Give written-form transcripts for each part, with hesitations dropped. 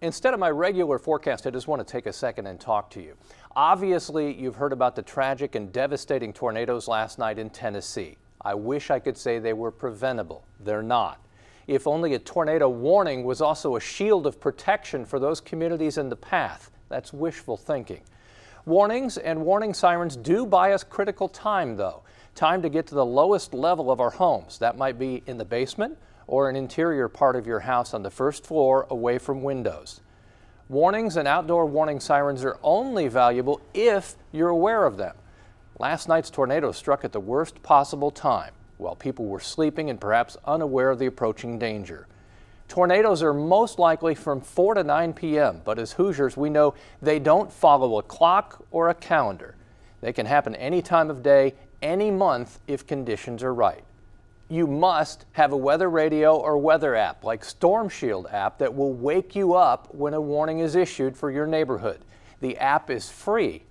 Instead of my regular forecast, I just want to take a second and talk to you. Obviously, you've heard about the tragic and devastating tornadoes last night in Tennessee. I wish I could say they were preventable. They're not. If only a tornado warning was also a shield of protection for those communities in the path. That's wishful thinking. Warnings and warning sirens do buy us critical time, though. Time to get to the lowest level of our homes. That might be in the basement or an interior part of your house on the first floor away from windows. Warnings and outdoor warning sirens are only valuable if you're aware of them. Last night's tornado struck at the worst possible time, while people were sleeping and perhaps unaware of the approaching danger. Tornadoes are most likely from 4 to 9 p.m., but as Hoosiers, we know they don't follow a clock or a calendar. They can happen any time of day, any month, if conditions are right. You must have a weather radio or weather app like Storm Shield app that will wake you up when a warning is issued for your neighborhood. The app is free.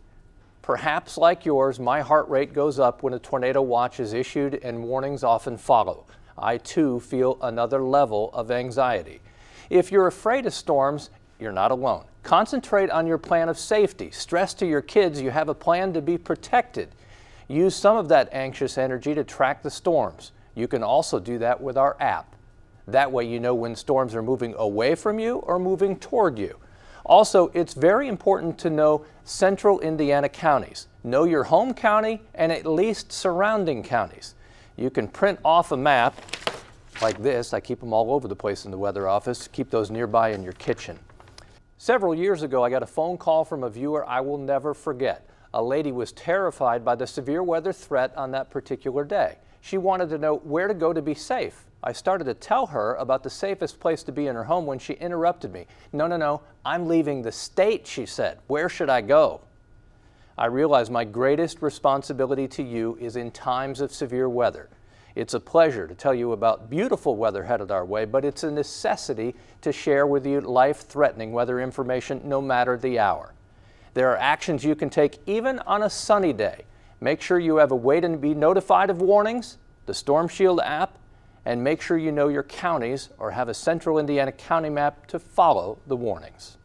Perhaps like yours, my heart rate goes up when a tornado watch is issued and warnings often follow. I too feel another level of anxiety. If you're afraid of storms, you're not alone. Concentrate on your plan of safety. Stress to your kids you have a plan to be protected. Use some of that anxious energy to track the storms. You can also do that with our app. That way you know when storms are moving away from you or moving toward you. Also, it's very important to know central Indiana counties. Know your home county and at least surrounding counties. You can print off a map like this. I keep them all over the place in the weather office. Keep those nearby in your kitchen. Several years ago, I got a phone call from a viewer I will never forget. A lady was terrified by the severe weather threat on that particular day. She wanted to know where to go to be safe. I started to tell her about the safest place to be in her home when she interrupted me. No, I'm leaving the state, she said. Where should I go? I realized my greatest responsibility to you is in times of severe weather. It's a pleasure to tell you about beautiful weather headed our way, but it's a necessity to share with you life-threatening weather information no matter the hour. There are actions you can take even on a sunny day. Make sure you have a way to be notified of warnings, the Storm Shield app, and make sure you know your counties or have a central Indiana county map to follow the warnings.